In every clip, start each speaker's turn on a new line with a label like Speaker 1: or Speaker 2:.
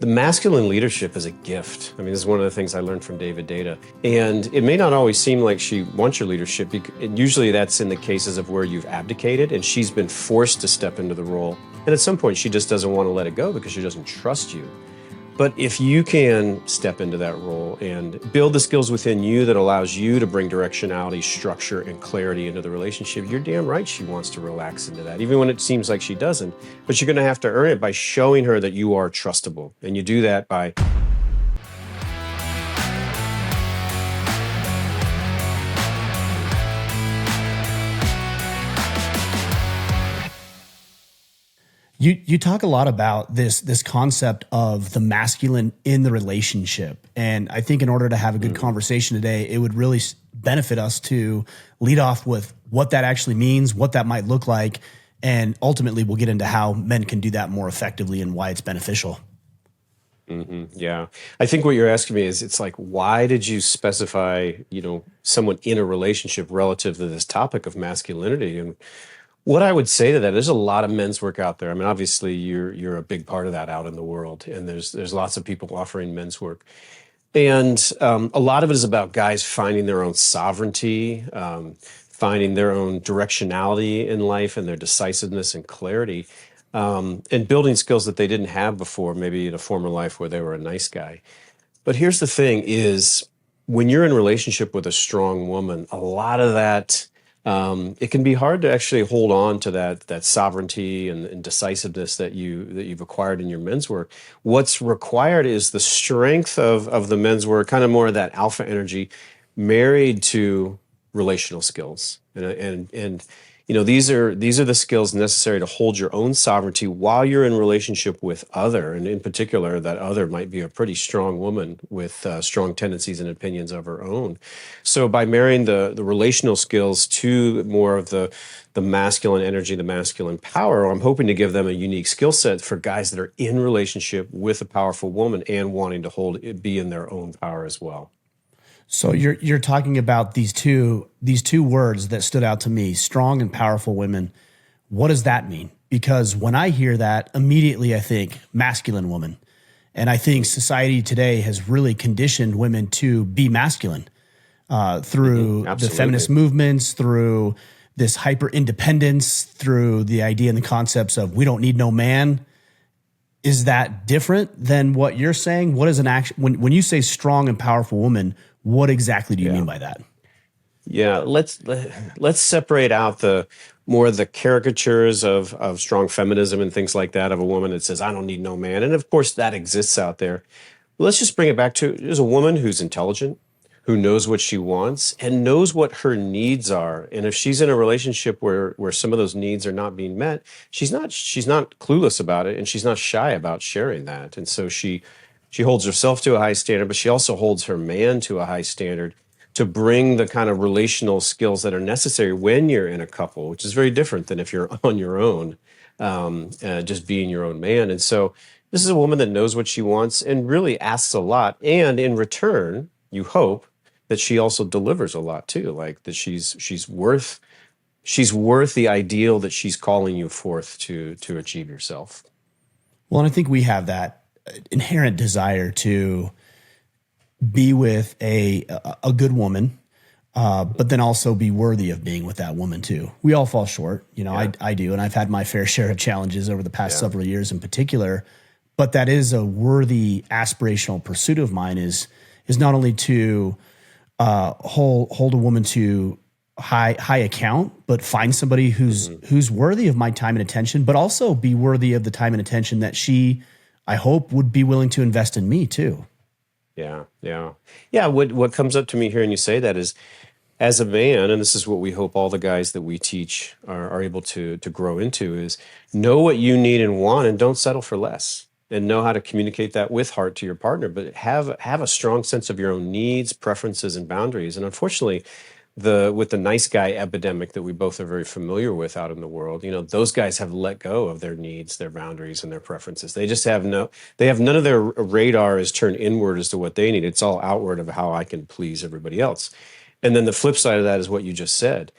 Speaker 1: The masculine leadership is a gift. I mean, this is one of the things I learned from David Data. And it may not always seem like she wants your leadership. And usually that's in the cases of where you've abdicated and she's been forced to step into the role. And at some point, she just doesn't want to let it go because she doesn't trust you. But if you can step into that role and build the skills within you that allows you to bring directionality, structure, and clarity into the relationship, you're damn right she wants to relax into that, even when it seems like she doesn't. But you're going to have to earn it by showing her that you are trustable. And you do that by
Speaker 2: You talk a lot about this concept of the masculine in the relationship. And I think in order to have a good conversation today, it would really benefit us to lead off with what that actually means, what that might look like, and ultimately we'll get into how men can do that more effectively and why it's beneficial.
Speaker 1: Yeah. I think what you're asking me is it's like, why did you specify, someone in a relationship relative to this topic of masculinity? And what I would say to that, there's a lot of men's work out there. I mean, obviously you're a big part of that out in the world, and there's lots of people offering men's work. And a lot of it is about guys finding their own sovereignty, finding their own directionality in life and their decisiveness and clarity, and building skills that they didn't have before, maybe in a former life where they were a nice guy. But here's the thing is when you're in a relationship with a strong woman, a lot of that, it can be hard to actually hold on to that sovereignty and decisiveness that you've acquired in your men's work. What's required is the strength of the men's work, kind of more of that alpha energy, married to relational skills. And these are the skills necessary to hold your own sovereignty while you're in relationship with other, and in particular, that other might be a pretty strong woman with strong tendencies and opinions of her own. So by marrying the relational skills to more of the masculine energy, the masculine power, I'm hoping to give them a unique skill set for guys that are in relationship with a powerful woman and wanting to be in their own power as well.
Speaker 2: So you're talking about these two words that stood out to me, strong and powerful women. What does that mean? Because when I hear that, immediately I think masculine woman. And I think society today has really conditioned women to be masculine through the feminist movements, through this hyper independence, through the idea and the concepts of we don't need no man. Is that different than what you're saying? What is an action when you say strong and powerful woman? What exactly do you mean by that?
Speaker 1: Yeah, let's separate out the caricatures of strong feminism and things like that of a woman that says, I don't need no man. And of course that exists out there. But let's just bring it back to there's a woman who's intelligent, who knows what she wants and knows what her needs are. And if she's in a relationship where some of those needs are not being met, she's not clueless about it, and she's not shy about sharing that. And so she holds herself to a high standard, but she also holds her man to a high standard to bring the kind of relational skills that are necessary when you're in a couple, which is very different than if you're on your own, just being your own man. And so this is a woman that knows what she wants and really asks a lot. And in return, you hope that she also delivers a lot too, like that she's worth the ideal that she's calling you forth to achieve yourself.
Speaker 2: Well, and I think we have that inherent desire to be with a good woman, but then also be worthy of being with that woman too. We all fall short, I do, and I've had my fair share of challenges over the past several years in particular. But that is a worthy aspirational pursuit of mine. Is not only to hold a woman to high account, but find somebody who's worthy of my time and attention, but also be worthy of the time and attention that she, I hope, would be willing to invest in me too. Yeah.
Speaker 1: What comes up to me hearing you say that is, as a man, and this is what we hope all the guys that we teach are able to grow into, is know what you need and want, and don't settle for less. And know how to communicate that with heart to your partner, but have a strong sense of your own needs, preferences, and boundaries. And unfortunately, with the nice guy epidemic that we both are very familiar with out in the world, those guys have let go of their needs, their boundaries, and their preferences. They just have none of their radar is turned inward as to what they need. It's all outward of how I can please everybody else. And then the flip side of that is what you just said.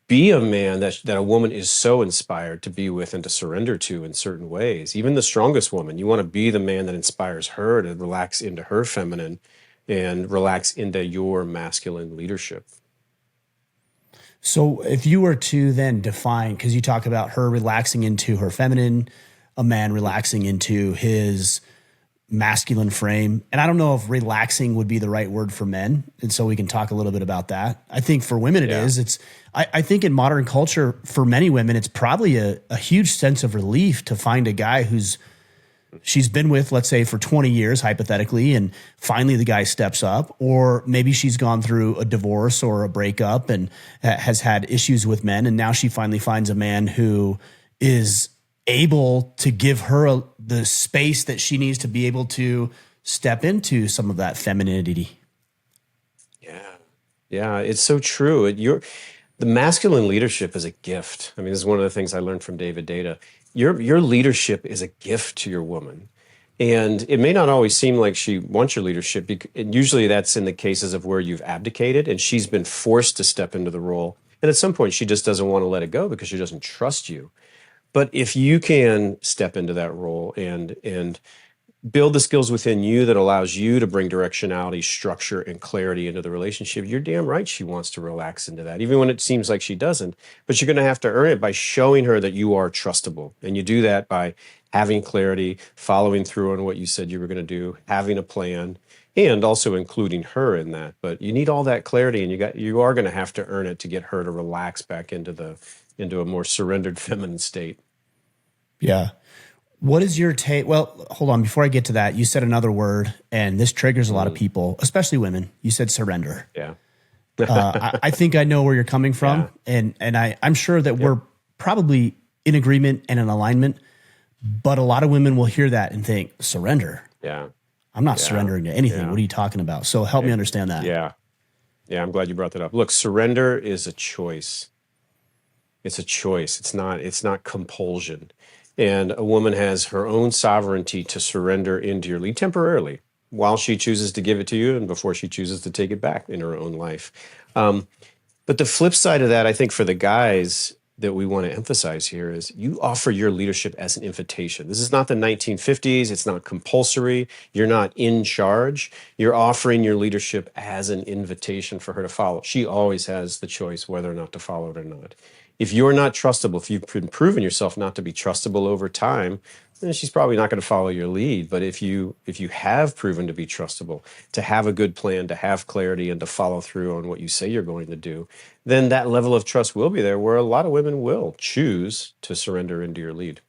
Speaker 1: Be a man that a woman is so inspired to be with and to surrender to in certain ways. Even the strongest woman, you want to be the man that inspires her to relax into her feminine and relax into your masculine leadership.
Speaker 2: So if you were to then define, because you talk about her relaxing into her feminine, a man relaxing into his masculine frame. And I don't know if relaxing would be the right word for men. And so we can talk a little bit about that. I think for women it
Speaker 1: Yeah.
Speaker 2: is. I think in modern culture, for many women, it's probably a huge sense of relief to find a guy who's she's been with, let's say, for 20 years, hypothetically, and finally the guy steps up, or maybe she's gone through a divorce or a breakup and has had issues with men, and now she finally finds a man who is able to give her the space that she needs to be able to step into some of that femininity.
Speaker 1: Yeah. Yeah, it's so true. The masculine leadership is a gift. I mean, this is one of the things I learned from David Data. Your leadership is a gift to your woman. And it may not always seem like she wants your leadership. And usually that's in the cases of where you've abdicated and she's been forced to step into the role. And at some point, she just doesn't want to let it go because she doesn't trust you. But if you can step into that role and build the skills within you that allows you to bring directionality, structure, and clarity into the relationship, you're damn right she wants to relax into that, even when it seems like she doesn't. But you're going to have to earn it by showing her that you are trustable. And you do that by having clarity, following through on what you said you were going to do, having a plan, and also including her in that. But you need all that clarity, and you are going to have to earn it to get her to relax back into a more surrendered feminine state.
Speaker 2: Yeah. What is your take? Well, hold on. Before I get to that, you said another word, and this triggers a lot of people, especially women. You said surrender.
Speaker 1: Yeah.
Speaker 2: I think I know where you're coming from,
Speaker 1: Yeah.
Speaker 2: and I'm sure that we're probably in agreement and in alignment. But a lot of women will hear that and think, surrender.
Speaker 1: Yeah.
Speaker 2: I'm not
Speaker 1: Yeah.
Speaker 2: surrendering to anything.
Speaker 1: Yeah.
Speaker 2: What are you talking about? So help me understand that.
Speaker 1: Yeah. Yeah, I'm glad you brought that up. Look, surrender is a choice. It's a choice. It's not compulsion. And a woman has her own sovereignty to surrender into your lead temporarily while she chooses to give it to you and before she chooses to take it back in her own life. But the flip side of that, I think, for the guys that we want to emphasize here is you offer your leadership as an invitation. This is not the 1950s. It's not compulsory. You're not in charge. You're offering your leadership as an invitation for her to follow. She always has the choice whether or not to follow it or not. If you're not trustable, if you've been proven yourself not to be trustable over time, then she's probably not going to follow your lead. But if you have proven to be trustable, to have a good plan, to have clarity, and to follow through on what you say you're going to do, then that level of trust will be there where a lot of women will choose to surrender into your lead.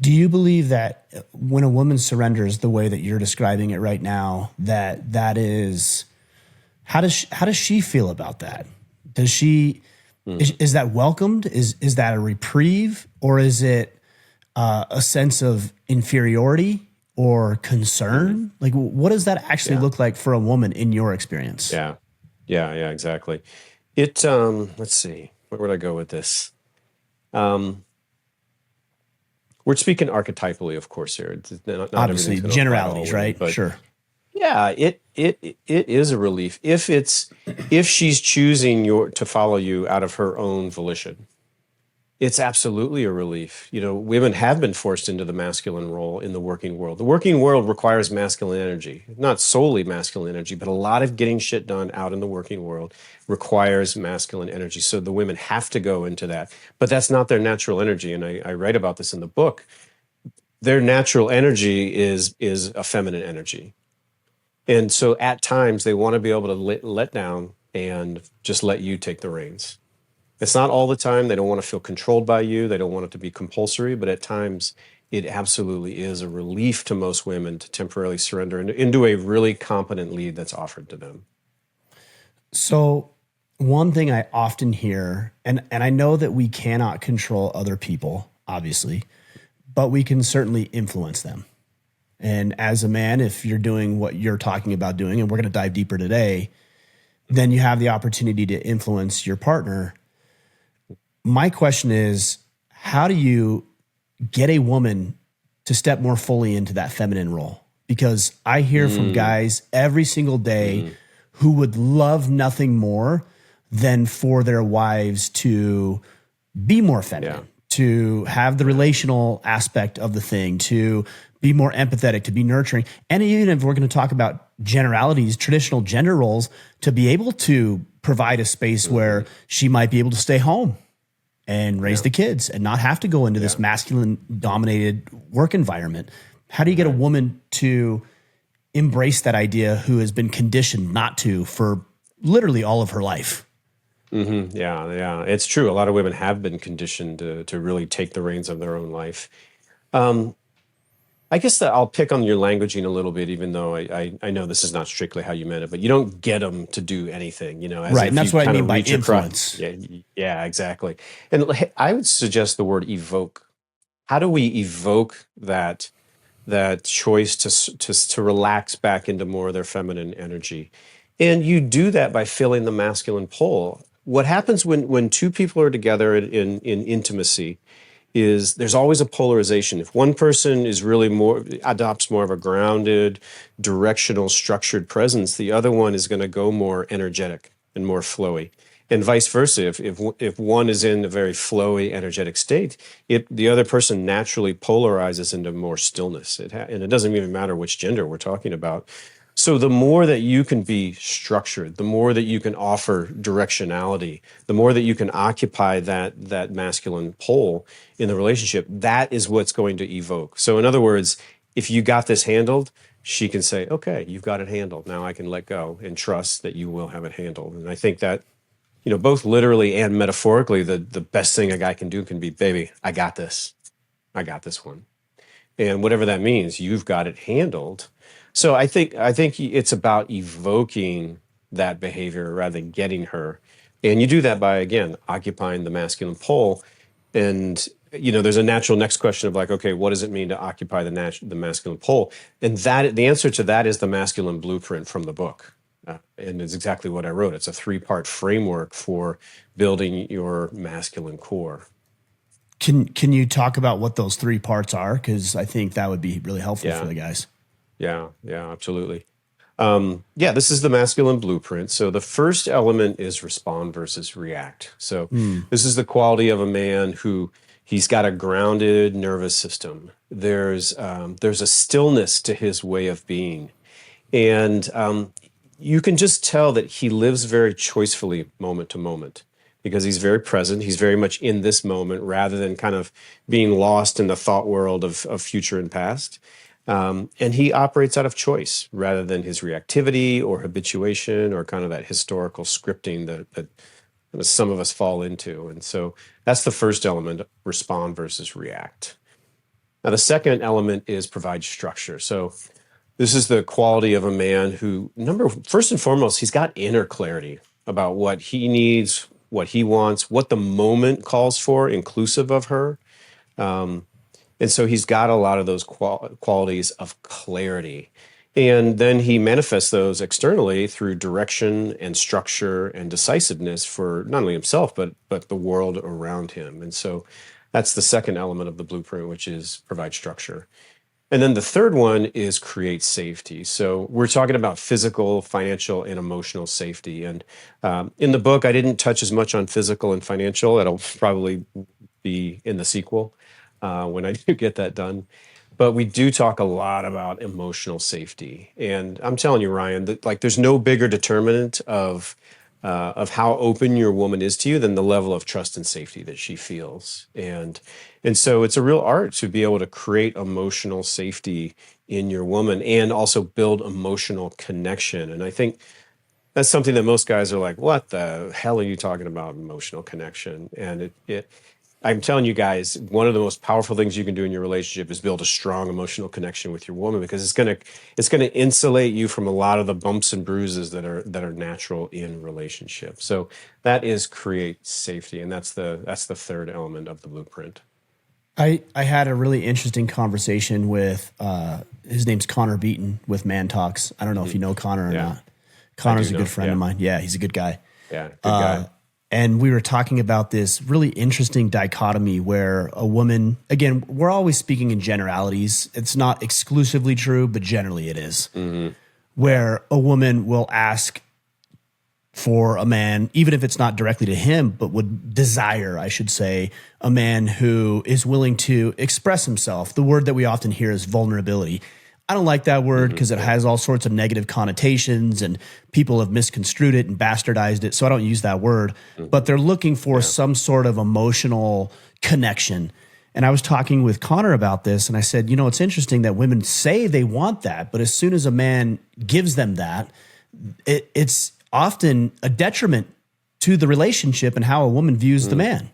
Speaker 2: Do you believe that when a woman surrenders the way that you're describing it right now, that is, how does she feel about that? Does she, is that welcomed? Is that a reprieve, or is it a sense of inferiority or concern? Like, what does that actually look like for a woman in your experience?
Speaker 1: Yeah. Yeah, exactly. Let's see, where would I go with this? We're speaking archetypally, of course, here. Not
Speaker 2: Obviously,
Speaker 1: everything's going to apply to all
Speaker 2: generalities,
Speaker 1: women,
Speaker 2: right?
Speaker 1: but
Speaker 2: Sure.
Speaker 1: yeah, it is a relief if she's choosing to follow you out of her own volition. It's absolutely a relief. You know, women have been forced into the masculine role in the working world. The working world requires masculine energy, not solely masculine energy, but a lot of getting shit done out in the working world requires masculine energy. So the women have to go into that, but that's not their natural energy. And I write about this in the book. Their natural energy is a feminine energy. And so at times they want to be able to let down and just let you take the reins. It's not all the time. They don't want to feel controlled by you. They don't want it to be compulsory, but at times it absolutely is a relief to most women to temporarily surrender into a really competent lead that's offered to them.
Speaker 2: So one thing I often hear, and I know that we cannot control other people, obviously, but we can certainly influence them. And as a man, if you're doing what you're talking about doing, and we're going to dive deeper today, then you have the opportunity to influence your partner. My question is, how do you get a woman to step more fully into that feminine role? Because I hear from guys every single day who would love nothing more than for their wives to be more feminine, to have the relational aspect of the thing, to be more empathetic, to be nurturing. And even if we're going to talk about generalities, traditional gender roles, to be able to provide a space where she might be able to stay home and raise the kids and not have to go into this masculine dominated work environment. How do you get a woman to embrace that idea who has been conditioned not to for literally all of her life?
Speaker 1: Yeah, it's true. A lot of women have been conditioned to really take the reins of their own life. I guess that I'll pick on your languaging a little bit, even though I know this is not strictly how you meant it, but you don't get them to do anything, as
Speaker 2: Right.
Speaker 1: if
Speaker 2: And that's
Speaker 1: you
Speaker 2: what I
Speaker 1: kind
Speaker 2: mean
Speaker 1: of
Speaker 2: by
Speaker 1: reach across.
Speaker 2: influence.
Speaker 1: Yeah, exactly. And I would suggest the word evoke. How do we evoke that choice to relax back into more of their feminine energy? And you do that by filling the masculine pole. What happens when two people are together in intimacy is there's always a polarization. If one person is really adopts more of a grounded, directional, structured presence, the other one is going to go more energetic and more flowy. And vice versa. If one is in a very flowy, energetic state, the other person naturally polarizes into more stillness. And it doesn't even matter which gender we're talking about. So the more that you can be structured, the more that you can offer directionality, the more that you can occupy that masculine pole in the relationship, that is what's going to evoke. So in other words, if you got this handled, she can say, okay, you've got it handled. Now I can let go and trust that you will have it handled. And I think that, both literally and metaphorically, the best thing a guy can do can be, baby, I got this. I got this one. And whatever that means, you've got it handled. So I think it's about evoking that behavior rather than getting her. And you do that by, again, occupying the masculine pole. And there's a natural next question of like, okay, what does it mean to occupy the masculine pole? And that the answer to that is the masculine blueprint from the book. And it's exactly what I wrote. It's a 3-part framework for building your masculine core.
Speaker 2: Can you talk about what those 3 parts are? Because I think that would be really helpful for
Speaker 1: Yeah.
Speaker 2: the guys.
Speaker 1: Yeah, absolutely. This is the masculine blueprint. So the first element is respond versus react. So this is the quality of a man who he's got a grounded nervous system. There's a stillness to his way of being, and you can just tell that he lives very choicefully moment to moment because he's very present. He's very much in this moment rather than kind of being lost in the thought world of future and past. And he operates out of choice rather than his reactivity or habituation or kind of that historical scripting that some of us fall into. And so that's the first element, respond versus react. Now, the second element is provide structure. So this is the quality of a man who, first and foremost, he's got inner clarity about what he needs, what he wants, what the moment calls for, inclusive of her. And so he's got a lot of those qualities of clarity. And then he manifests those externally through direction and structure and decisiveness for not only himself, but the world around him. And so that's the second element of the blueprint, which is provide structure. And then the third one is create safety. So we're talking about physical, financial, and emotional safety. And in the book, I didn't touch as much on physical and financial. It'll probably be in the sequel when I do get that done. But we do talk a lot about emotional safety. And I'm telling you, Ryan, that like there's no bigger determinant of how open your woman is to you than the level of trust and safety that she feels. And so it's a real art to be able to create emotional safety in your woman and also build emotional connection. And I think that's something that most guys are like, what the hell are you talking about, emotional connection? And I'm telling you guys, one of the most powerful things you can do in your relationship is build a strong emotional connection with your woman because it's gonna insulate you from a lot of the bumps and bruises that are natural in relationships. So that is create safety, and that's the third element of the blueprint.
Speaker 2: I had a really interesting conversation with his name's Connor Beaton with Man Talks. I don't know if you know Connor or not. Connor's a good friend of mine. Yeah, he's a good guy.
Speaker 1: Yeah, good guy.
Speaker 2: And we were talking about this really interesting dichotomy where a woman, again, we're always speaking in generalities. It's not exclusively true, but generally it is. Where a woman will ask for a man, even if it's not directly to him, but would desire, I should say, a man who is willing to express himself. The word that we often hear is vulnerability. I don't like that word because it has all sorts of negative connotations and people have misconstrued it and bastardized it. So I don't use that word, but they're looking for some sort of emotional connection. And I was talking with Connor about this and I said, you know, it's interesting that women say they want that, but as soon as a man gives them that, it's often a detriment to the relationship and how a woman views the man.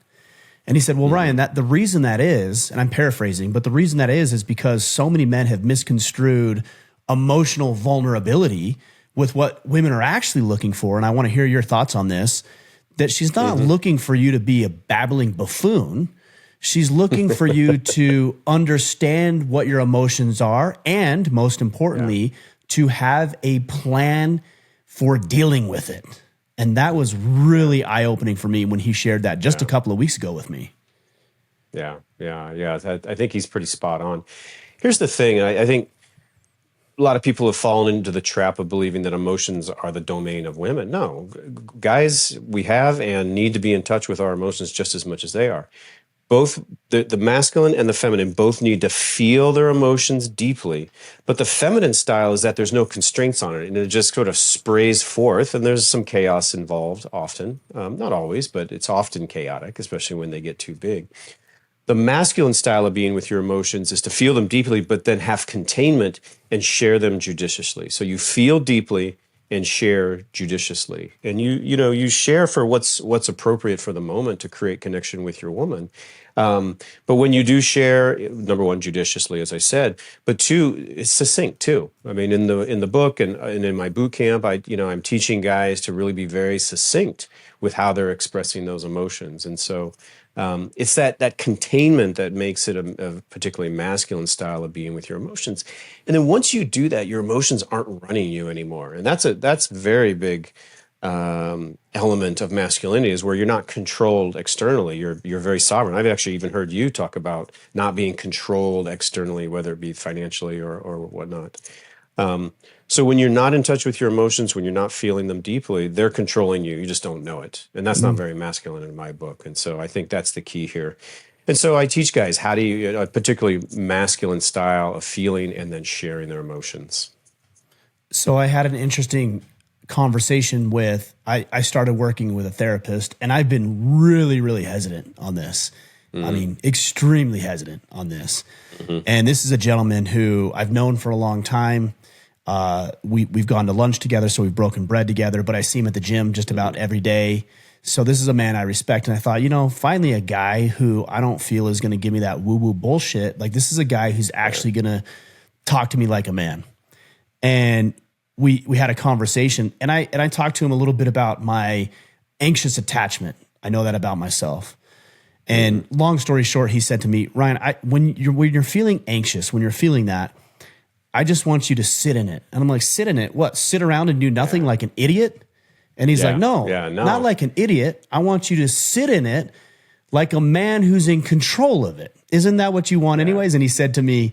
Speaker 2: And he said, well, Ryan, that the reason that is, and I'm paraphrasing, but the reason that is because so many men have misconstrued emotional vulnerability with what women are actually looking for. And I want to hear your thoughts on this, that she's not looking for you to be a babbling buffoon. She's looking for you to understand what your emotions are. And most importantly, to have a plan for dealing with it. And that was really eye-opening for me when he shared that just a couple of weeks ago with me.
Speaker 1: Yeah. I think he's pretty spot on. Here's the thing. I think a lot of people have fallen into the trap of believing that emotions are the domain of women. No, guys, we have and need to be in touch with our emotions just as much as they are. Both the masculine and the feminine both need to feel their emotions deeply. But the feminine style is that there's no constraints on it and it just sort of sprays forth. And there's some chaos involved often, not always, but it's often chaotic, especially when they get too big. The masculine style of being with your emotions is to feel them deeply, but then have containment and share them judiciously. So you feel deeply and share judiciously. And you share for what's appropriate for the moment to create connection with your woman. But when you do share, number one, judiciously, as I said, but two, it's succinct too. I mean, in the book and in my boot camp, I'm teaching guys to really be very succinct with how they're expressing those emotions. And so it's that containment that makes it a particularly masculine style of being with your emotions. And then once you do that, your emotions aren't running you anymore. And that's very big element of masculinity, is where you're not controlled externally. You're very sovereign. I've actually even heard you talk about not being controlled externally, whether it be financially or whatnot. So when you're not in touch with your emotions, when you're not feeling them deeply, they're controlling you. You just don't know it. And that's not very masculine in my book. And so I think that's the key here. And so I teach guys how do you, a particularly masculine style of feeling and then sharing their emotions.
Speaker 2: So I had an interesting conversation with, I started working with a therapist and I've been really, really hesitant on this. I mean, extremely hesitant on this. And this is a gentleman who I've known for a long time. We've gone to lunch together, so we've broken bread together, but I see him at the gym just about every day. So this is a man I respect. And I thought, finally a guy who I don't feel is going to give me that woo-woo bullshit. Like, this is a guy who's actually going to talk to me like a man. And we had a conversation and I talked to him a little bit about my anxious attachment. I know that about myself. And long story short, he said to me, Ryan, when you're feeling anxious, when you're feeling that, I just want you to sit in it. And I'm like, sit in it? What? Sit around and do nothing like an idiot? And he's like, no, not like an idiot. I want you to sit in it like a man who's in control of it. Isn't that what you want anyways? And he said to me,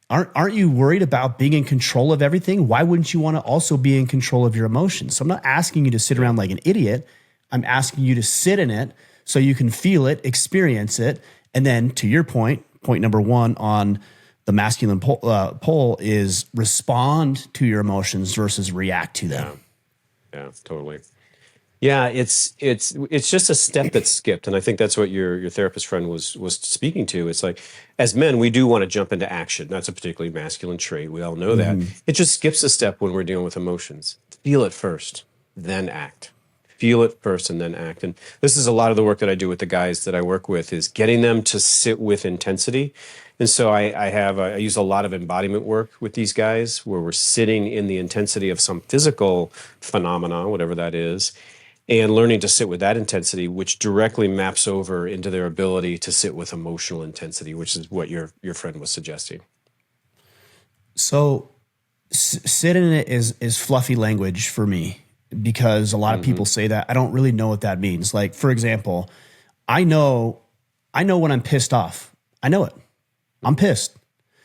Speaker 2: aren't you worried about being in control of everything? Why wouldn't you want to also be in control of your emotions? So I'm not asking you to sit around like an idiot. I'm asking you to sit in it so you can feel it, experience it. And then to your point number one on the masculine pole is respond to your emotions versus react to them.
Speaker 1: Yeah, totally. Yeah, it's just a step that's skipped, and I think that's what your therapist friend was speaking to. It's like, as men, we do want to jump into action. That's a particularly masculine trait. We all know that. It just skips a step when we're dealing with emotions. Feel it first, then act. Feel it first and then act. And this is a lot of the work that I do with the guys that I work with, is getting them to sit with intensity. And so I use a lot of embodiment work with these guys, where we're sitting in the intensity of some physical phenomena, whatever that is, and learning to sit with that intensity, which directly maps over into their ability to sit with emotional intensity, which is what your friend was suggesting.
Speaker 2: So sit in it is fluffy language for me, because a lot of people say that. I don't really know what that means. Like, for example, I know when I'm pissed off. I know it. I'm pissed.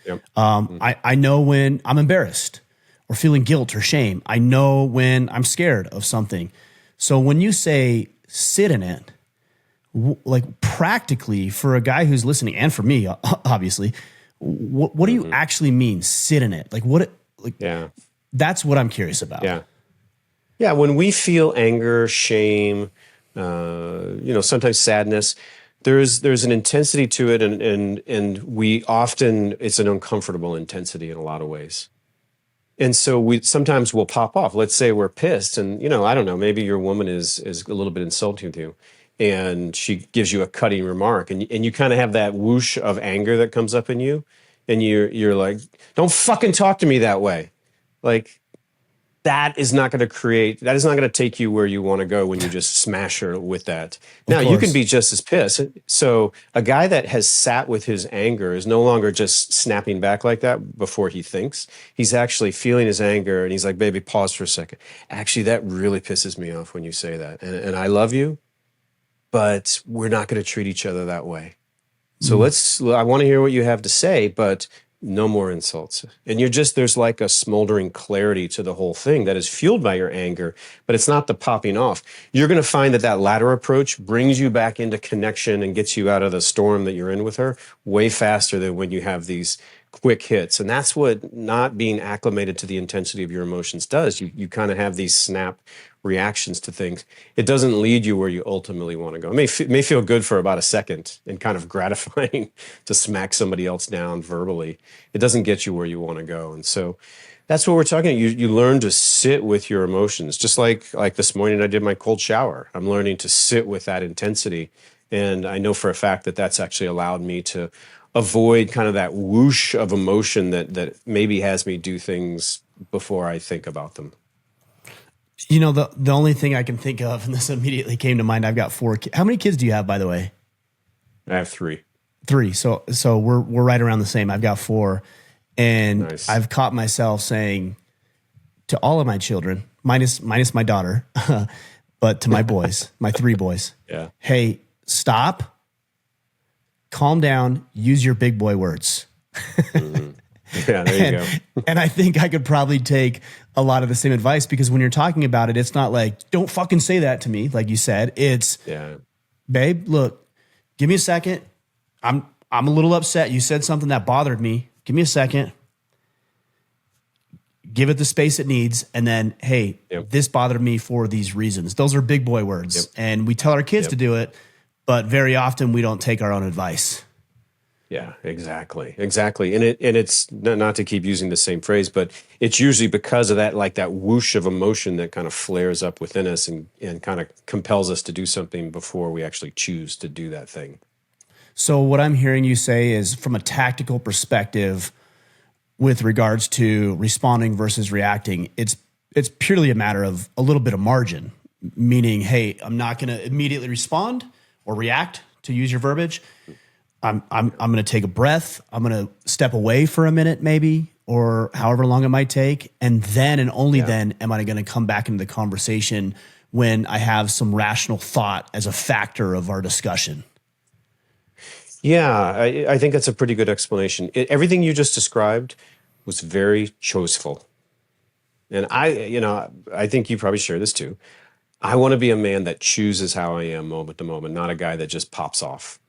Speaker 1: Yep.
Speaker 2: I know when I'm embarrassed or feeling guilt or shame. I know when I'm scared of something. So when you say sit in it, like practically for a guy who's listening and for me, obviously, what do you actually mean sit in it? Like
Speaker 1: Yeah.
Speaker 2: that's what I'm curious about.
Speaker 1: Yeah. Yeah. When we feel anger, shame, sometimes sadness, there's an intensity to it, and we often it's an uncomfortable intensity in a lot of ways. And so we sometimes we'll pop off. Let's say we're pissed, and I don't know, maybe your woman is a little bit insulting with you, and she gives you a cutting remark, and you kind of have that whoosh of anger that comes up in you, and you're like, "Don't fucking talk to me that way." Like that is not going to that is not going to take you where you want to go when you just smash her with that.
Speaker 2: Of
Speaker 1: Now, you can
Speaker 2: course.
Speaker 1: be just as pissed. So, a guy that has sat with his anger is no longer just snapping back like that before he thinks. He's actually feeling his anger and he's like, baby, pause for a second. Actually, that really pisses me off when you say that. And I love you, but we're not going to treat each other that way. So I want to hear what you have to say, but no more insults. And there's like a smoldering clarity to the whole thing that is fueled by your anger, but it's not the popping off. You're going to find that latter approach brings you back into connection and gets you out of the storm that you're in with her way faster than when you have these quick hits. And that's what not being acclimated to the intensity of your emotions does. You kind of have these snap reactions to things. It doesn't lead you where you ultimately want to go. It may feel good for about a second and kind of gratifying to smack somebody else down verbally. It doesn't get you where you want to go. And so that's what we're talking about. You learn to sit with your emotions. Just like this morning I did my cold shower. I'm learning to sit with that intensity. And I know for a fact that that's actually allowed me to avoid kind of that whoosh of emotion that maybe has me do things before I think about them.
Speaker 2: The only thing I can think of, and this immediately came to mind, I've got 4 kids. How many kids do you have, by the way?
Speaker 1: I have 3.
Speaker 2: 3. So we're right around the same. I've got 4. And
Speaker 1: Nice.
Speaker 2: I've caught myself saying to all of my children, minus my daughter, but to my boys, my 3 boys,
Speaker 1: Yeah.
Speaker 2: hey, stop, calm down, use your big boy words.
Speaker 1: Yeah, there you go.
Speaker 2: And I think I could probably take a lot of the same advice, because when you're talking about it, it's not like, don't fucking say that to me, like you said. It's,
Speaker 1: Yeah.
Speaker 2: babe, look, give me a second. I'm a little upset. You said something that bothered me. Give me a second. Give it the space it needs. And then, hey,
Speaker 1: Yep.
Speaker 2: this bothered me for these reasons. Those are big boy words.
Speaker 1: Yep.
Speaker 2: And we tell our kids
Speaker 1: Yep.
Speaker 2: to do it, but very often we don't take our own advice.
Speaker 1: Yeah, exactly. And it's not to keep using the same phrase, but it's usually because of that, like that whoosh of emotion that kind of flares up within us and kind of compels us to do something before we actually choose to do that thing.
Speaker 2: So what I'm hearing you say is, from a tactical perspective, with regards to responding versus reacting, it's purely a matter of a little bit of margin, meaning, hey, I'm not going to immediately respond or react, to use your verbiage. I'm going to take a breath. I'm going to step away for a minute, maybe, or however long it might take. And then, and only then, am I going to come back into the conversation when I have some rational thought as a factor of our discussion.
Speaker 1: Yeah, I think that's a pretty good explanation. Everything you just described was very choiceful. And I think you probably share this too. I want to be a man that chooses how I am moment to moment, not a guy that just pops off.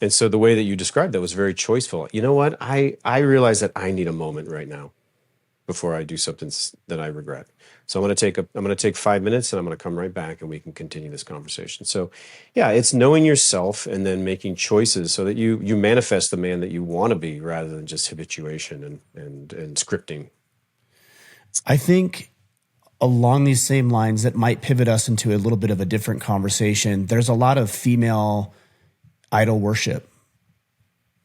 Speaker 1: And so the way that you described that was very choiceful. You know what? I realize that I need a moment right now before I do something that I regret. So I'm going to take 5 minutes and I'm going to come right back and we can continue this conversation. So yeah, it's knowing yourself and then making choices so that you manifest the man that you want to be rather than just habituation and scripting.
Speaker 2: I think along these same lines, that might pivot us into a little bit of a different conversation. There's a lot of female idol worship.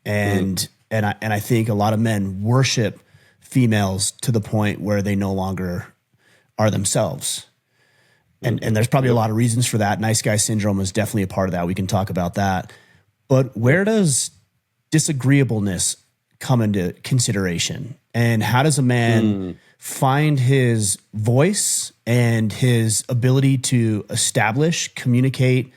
Speaker 2: And I think a lot of men worship females to the point where they no longer are themselves. And there's probably a lot of reasons for that. Nice guy syndrome is definitely a part of that. We can talk about that. But where does disagreeableness come into consideration? And how does a man find his voice and his ability to establish, communicate,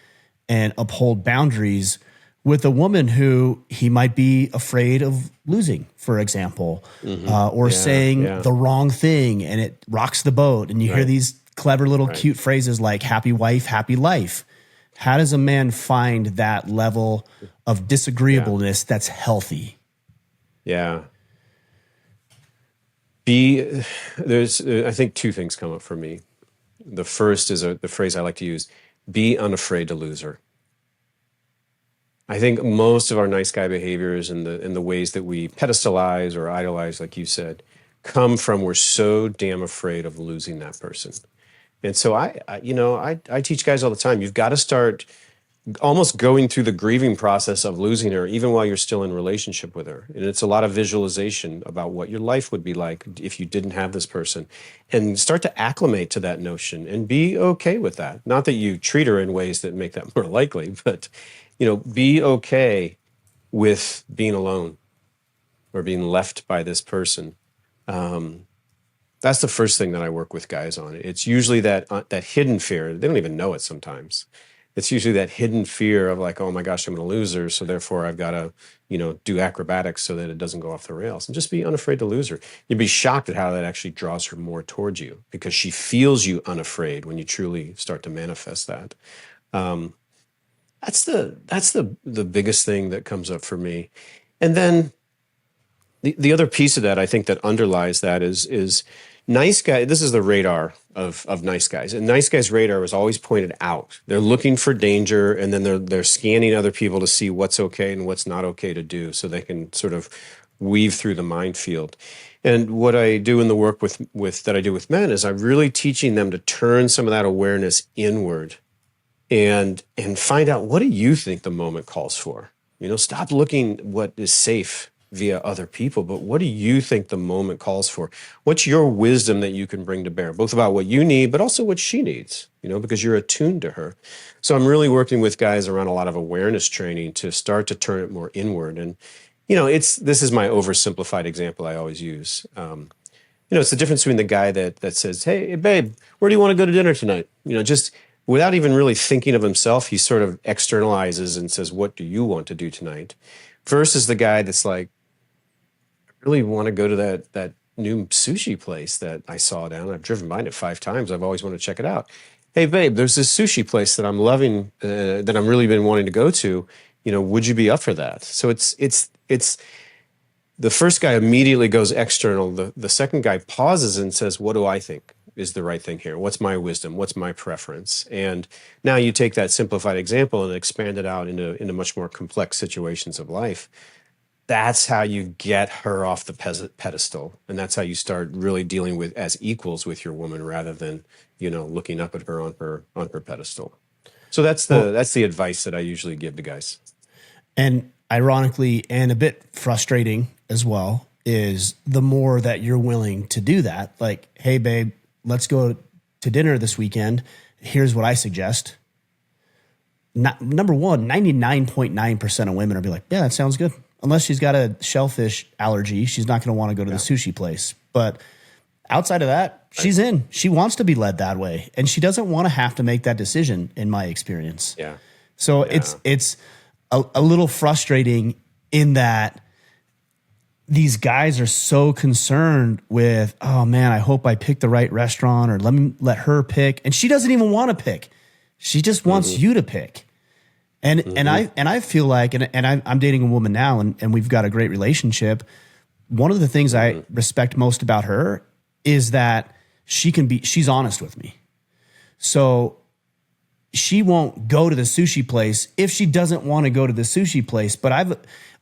Speaker 2: and uphold boundaries with a woman who he might be afraid of losing, for example, or saying the wrong thing and it rocks the boat? And you hear these clever little
Speaker 1: Right.
Speaker 2: cute phrases like happy wife, happy life. How does a man find that level of
Speaker 1: Yeah.
Speaker 2: disagreeableness that's healthy?
Speaker 1: Yeah. Be there's I think two things come up for me. The first is the phrase I like to use: be unafraid to lose her. I think most of our nice guy behaviors and the ways that we pedestalize or idolize, like you said, come from we're so damn afraid of losing that person. And so I teach guys all the time. You've got to start almost going through the grieving process of losing her, even while you're still in relationship with her. And it's a lot of visualization about what your life would be like if you didn't have this person, and start to acclimate to that notion and be okay with that. Not that you treat her in ways that make that more likely, but be okay with being alone or being left by this person. That's the first thing that I work with guys on. It's usually that hidden fear. They don't even know it sometimes. It's usually that hidden fear of like, oh my gosh, I'm going to lose her, so therefore I've got to, do acrobatics so that it doesn't go off the rails. And just be unafraid to lose her. You'd be shocked at how that actually draws her more towards you, because she feels you unafraid when you truly start to manifest that. That's the biggest thing that comes up for me. And then the other piece of that, I think, that underlies that is nice guy. This is the radar of nice guys. And nice guys' radar is always pointed out. They're looking for danger, and then they're scanning other people to see what's okay and what's not okay to do, so they can sort of weave through the minefield. And what I do in the work with that I do with men is I'm really teaching them to turn some of that awareness inward and find out, what do you think the moment calls for? Stop looking what is safe via other people, but what do you think the moment calls for? What's your wisdom that you can bring to bear, both about what you need, but also what she needs, because you're attuned to her. So I'm really working with guys around a lot of awareness training to start to turn it more inward. And, this is my oversimplified example I always use. It's the difference between the guy that says, "Hey, babe, where do you want to go to dinner tonight?" Just without even really thinking of himself, he sort of externalizes and says, "What do you want to do tonight?" Versus the guy that's like, "I really want to go to that new sushi place that I saw down. I've driven by it 5 times. I've always wanted to check it out. Hey, babe, there's this sushi place that I'm loving, that I'm really been wanting to go to. Would you be up for that?" So it's the first guy immediately goes external. The second guy pauses and says, "What do I think is the right thing here? What's my wisdom? What's my preference?" And now you take that simplified example and expand it out into much more complex situations of life. That's how you get her off the pedestal, and that's how you start really dealing with as equals with your woman, rather than looking up at her on her pedestal. So that's the
Speaker 2: Well,
Speaker 1: that's the advice that I usually give to guys.
Speaker 2: and ironically, and a bit frustrating as well, is the more that you're willing to do that, like, hey, babe, let's go to dinner this weekend. Here's what I suggest. Not, number one, 99.9% of women are be like, yeah, that sounds good. Unless she's got a shellfish allergy, she's not going to want to go to the sushi place. But outside of that, she's in. She wants to be led that way, and she doesn't want to have to make that decision, in my experience.
Speaker 1: Yeah.
Speaker 2: So
Speaker 1: Yeah.
Speaker 2: it's a little frustrating in that these guys are so concerned with, oh man, I hope I pick the right restaurant, or let her pick, and she doesn't even want to pick. She just wants you to pick. And I feel like, I'm dating a woman now, and we've got a great relationship. One of the things I respect most about her is that she's honest with me. So she won't go to the sushi place if she doesn't want to go to the sushi place. But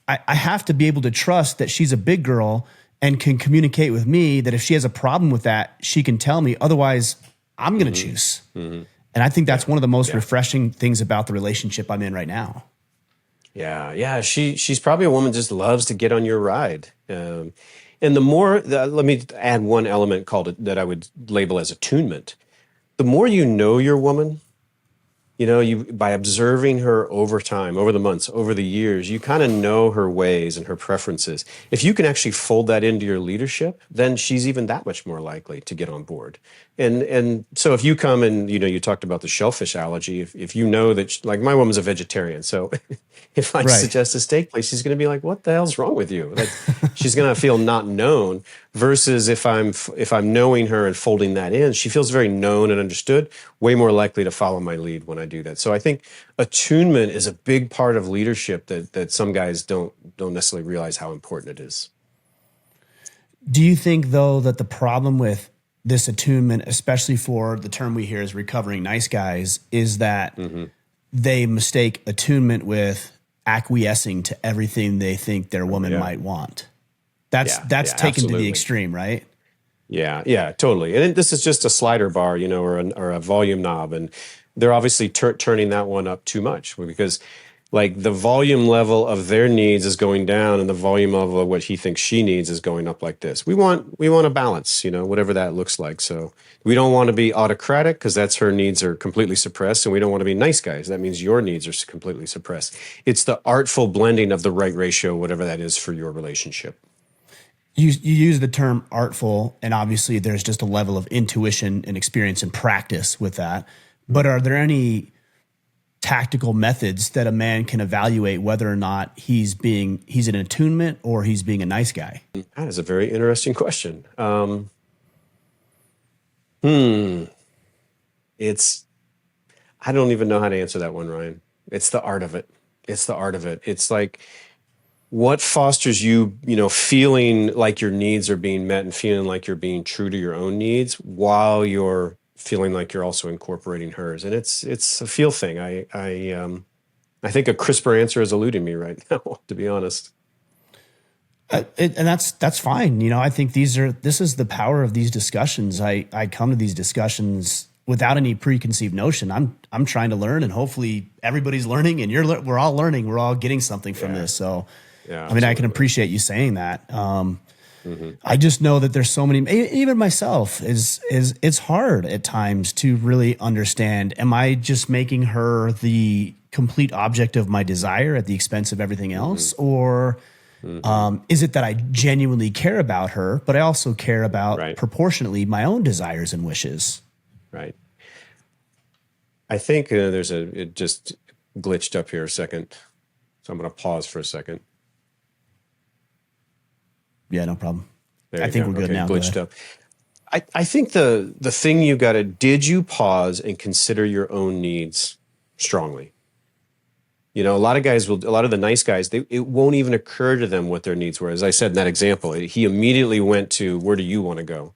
Speaker 2: I have to be able to trust that she's a big girl and can communicate with me, that if she has a problem with that, she can tell me. Otherwise, I'm going to choose. And I think that's one of the most refreshing things about the relationship I'm in right now.
Speaker 1: Yeah, yeah. She's probably a woman that just loves to get on your ride. And let me add one element called it that I would label as attunement. The more you know your woman, You by observing her over time, over the months, over the years, you kind of know her ways and her preferences. If you can actually fold that into your leadership, then she's even that much more likely to get on board. And so if you come and you talked about the shellfish allergy, if you know that like my woman's a vegetarian, so if I
Speaker 2: Right.
Speaker 1: suggest a steak place, she's going to be like, "What the hell's wrong with you?" She's going to feel not known. Versus if I'm knowing her and folding that in, she feels very known and understood. Way more likely to follow my lead when I do that. So I think attunement is a big part of leadership that some guys don't necessarily realize how important it is.
Speaker 2: Do you think, though, that the problem with this attunement, especially for the term we hear as recovering nice guys, is that
Speaker 1: Hmm.
Speaker 2: they mistake attunement with acquiescing to everything they think their
Speaker 1: Oh
Speaker 2: woman
Speaker 1: yeah,
Speaker 2: might want? That's
Speaker 1: yeah,
Speaker 2: that's
Speaker 1: yeah,
Speaker 2: taken to the
Speaker 1: absolutely.
Speaker 2: extreme, right?
Speaker 1: Yeah, yeah, totally. And this is just a slider bar, or a volume knob, and they're obviously turning that one up too much because, like, the volume level of their needs is going down, and the volume level of what he thinks she needs is going up like this. We want a balance, whatever that looks like. So we don't want to be autocratic because that's her needs are completely suppressed, and we don't want to be nice guys. That means your needs are completely suppressed. It's the artful blending of the right ratio, whatever that is for your relationship.
Speaker 2: You use the term artful, and obviously there's just a level of intuition and experience and practice with that. But are there any tactical methods that a man can evaluate whether or not he's in attunement or he's being a nice guy?
Speaker 1: That is a very interesting question. Hmm. It's I don't even know how to answer that one, Ryan. It's the art of it. It's the art of it. It's like what fosters you, feeling like your needs are being met and feeling like you're being true to your own needs while you're feeling like you're also incorporating hers. And it's a feel thing. I think a crisper answer is eluding me right now, to be honest.
Speaker 2: And that's fine. I think this is the power of these discussions. I come to these discussions without any preconceived notion. I'm trying to learn, and hopefully everybody's learning, and we're all learning. We're all getting something from
Speaker 1: Yeah.
Speaker 2: this. So,
Speaker 1: Yeah,
Speaker 2: I mean, I can
Speaker 1: absolutely.
Speaker 2: appreciate you saying that.
Speaker 1: Hmm.
Speaker 2: I just know that there's so many. Even myself is it's hard at times to really understand. Am I just making her the complete object of my desire at the expense of everything
Speaker 1: Hmm.
Speaker 2: else, or
Speaker 1: Hmm.
Speaker 2: is it that I genuinely care about her, but I also care about
Speaker 1: Right.
Speaker 2: proportionately my own desires and wishes?
Speaker 1: Right. I think it just glitched up here a second. So I'm going to pause for a second.
Speaker 2: Yeah, no problem.
Speaker 1: There
Speaker 2: I
Speaker 1: you
Speaker 2: think
Speaker 1: go.
Speaker 2: we're good
Speaker 1: Okay,
Speaker 2: now. Go
Speaker 1: glitched
Speaker 2: ahead.
Speaker 1: up. I think the thing you got to did you pause and consider your own needs strongly? A lot of guys will, a lot of the nice guys, it won't even occur to them what their needs were. As I said in that example, he immediately went to where do you want to go?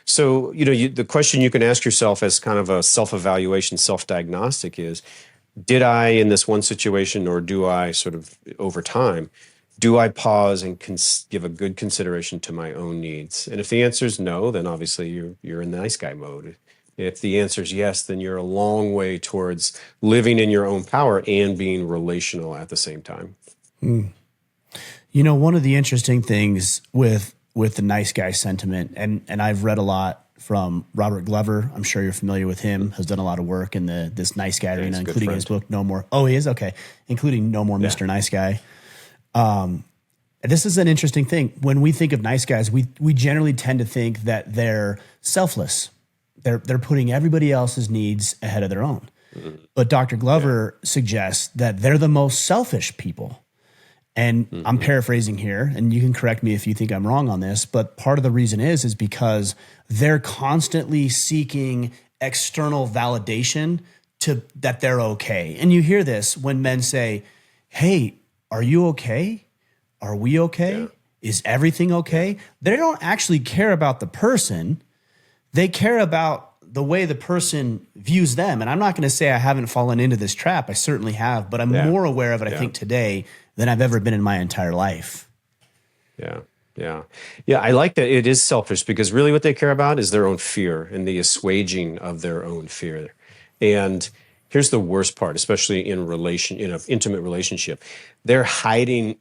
Speaker 1: So, the question you can ask yourself as kind of a self evaluation, self diagnostic is did I in this one situation, or do I sort of over time, do I pause and give a good consideration to my own needs? And if the answer is no, then obviously you're in the nice guy mode. If the answer is yes, then you're a long way towards living in your own power and being relational at the same time.
Speaker 2: One of the interesting things with the nice guy sentiment, and I've read a lot from Robert Glover. I'm sure you're familiar with him. Has done a lot of work in this nice guy
Speaker 1: Yeah,
Speaker 2: arena,
Speaker 1: he's a good
Speaker 2: including his
Speaker 1: friend.
Speaker 2: book No More. Oh, he is okay, including No More
Speaker 1: Yeah.
Speaker 2: Mr. Nice Guy. This is an interesting thing. When we think of nice guys, we generally tend to think that they're selfless. They're putting everybody else's needs ahead of their own.
Speaker 1: Mhm.
Speaker 2: But Dr.
Speaker 1: Yeah.
Speaker 2: Glover suggests that they're the most selfish people. And I'm
Speaker 1: Hmm.
Speaker 2: paraphrasing here, and you can correct me if you think I'm wrong on this, but part of the reason is because they're constantly seeking external validation to that they're okay. And you hear this when men say, "Hey, are you okay? Are we
Speaker 1: Yeah.
Speaker 2: okay? Is everything
Speaker 1: Yeah.
Speaker 2: okay?" They don't actually care about the person. They care about the way the person views them. And I'm not going to say I haven't fallen into this trap. I certainly have, but I'm
Speaker 1: Yeah.
Speaker 2: more aware of it, I
Speaker 1: Yeah.
Speaker 2: think, today than I've ever been in my entire life.
Speaker 1: Yeah. Yeah. Yeah. I like that it is selfish because really what they care about is their own fear and the assuaging of their own fear. And here's the worst part, especially in an intimate relationship. They're hiding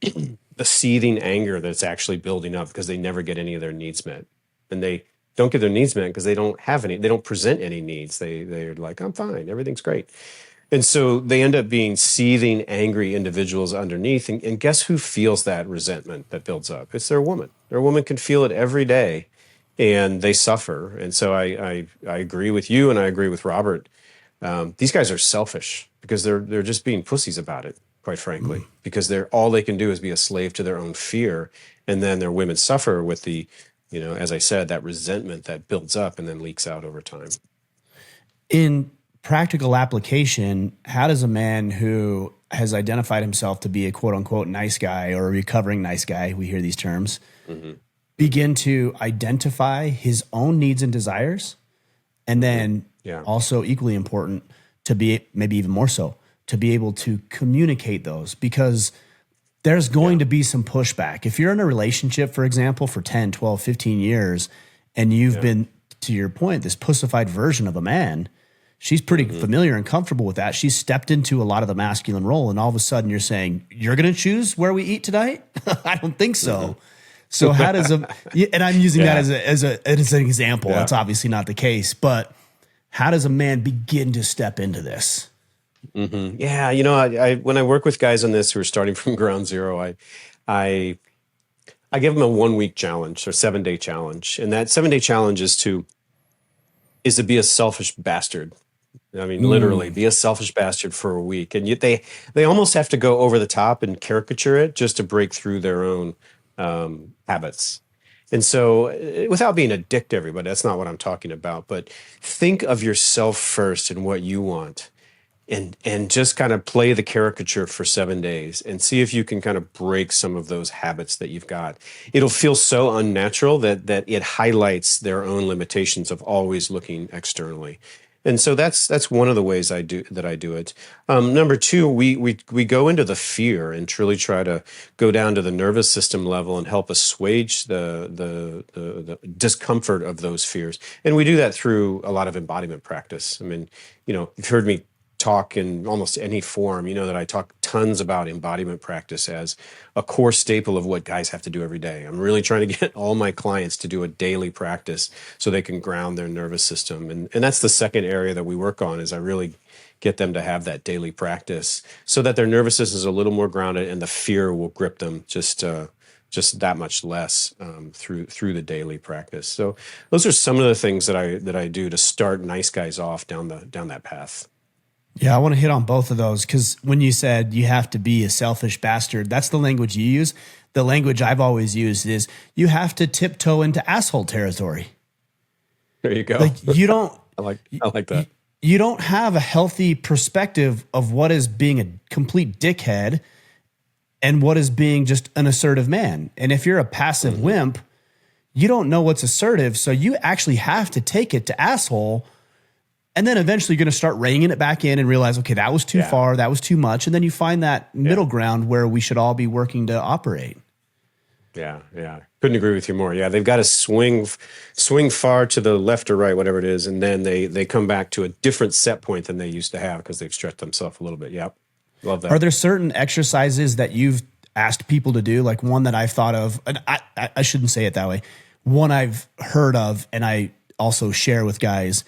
Speaker 1: the seething anger that's actually building up because they never get any of their needs met. And they don't get their needs met because they don't have any, they don't present any needs. They're like, I'm fine, everything's great. And so they end up being seething, angry individuals underneath. And guess who feels that resentment that builds up? It's their woman. Their woman can feel it every day, and they suffer. And so I agree with you, and I agree with Robert. These guys are selfish because they're just being pussies about it, quite frankly, because they're all they can do is be a slave to their own fear, and then their women suffer with the, as I said, that resentment that builds up and then leaks out over time.
Speaker 2: In practical application, how does a man who has identified himself to be a quote unquote nice guy or a recovering nice guy, we hear these terms, begin to identify his own needs and desires? And then also equally important to be, maybe even more so, to be able to communicate those, because there's going to be some pushback. If you're in a relationship, for example, for 10, 12, 15 years, and you've been, to your point, this pussified version of a man, she's pretty familiar and comfortable with that. She's stepped into a lot of the masculine role, and all of a sudden you're saying, you're going to choose where we eat tonight? I don't think so. So how does and I'm using that as an example. That's obviously not the case, but how does a man begin to step into this?
Speaker 1: Yeah, I when I work with guys on this who are starting from ground zero, I give them a 1 week challenge or 7 day challenge, and that 7 day challenge is to be a selfish bastard. I mean, literally, be a selfish bastard for a week, and yet they almost have to go over the top and caricature it just to break through their own habits. And so, without being a dick to everybody, that's not what I'm talking about. But think of yourself first and what you want, and just kind of play the caricature for 7 days and see if you can kind of break some of those habits that you've got. It'll feel so unnatural that it highlights their own limitations of always looking externally. And so that's one of the ways I do it. Number two, we go into the fear and truly try to go down to the nervous system level and help assuage the discomfort of those fears. And we do that through a lot of embodiment practice. I mean, you've heard me talk in almost any form, that I talk tons about embodiment practice as a core staple of what guys have to do every day. I'm really trying to get all my clients to do a daily practice so they can ground their nervous system. And that's the second area that we work on, is I really get them to have that daily practice so that their nervous system is a little more grounded and the fear will grip them just that much less through the daily practice. So those are some of the things that I do to start nice guys off down that path.
Speaker 2: Yeah, I want to hit on both of those, because when you said you have to be a selfish bastard, that's the language you use. The language I've always used is you have to tiptoe into asshole territory.
Speaker 1: There you go.
Speaker 2: Like you don't.
Speaker 1: I like that.
Speaker 2: You don't have a healthy perspective of what is being a complete dickhead and what is being just an assertive man. And if you're a passive wimp, you don't know what's assertive, so you actually have to take it to asshole. And then eventually you're going to start reining it back in and realize, okay, that was too far, that was too much. And then you find that middle ground where we should all be working to operate.
Speaker 1: Yeah. Couldn't agree with you more. Yeah, they've got to swing far to the left or right, whatever it is, and then they come back to a different set point than they used to have because they've stretched themselves a little bit. Yep. Love that.
Speaker 2: Are there certain exercises that you've asked people to do? Like one that I've thought of, and I shouldn't say it that way. One I've heard of and I also share with guys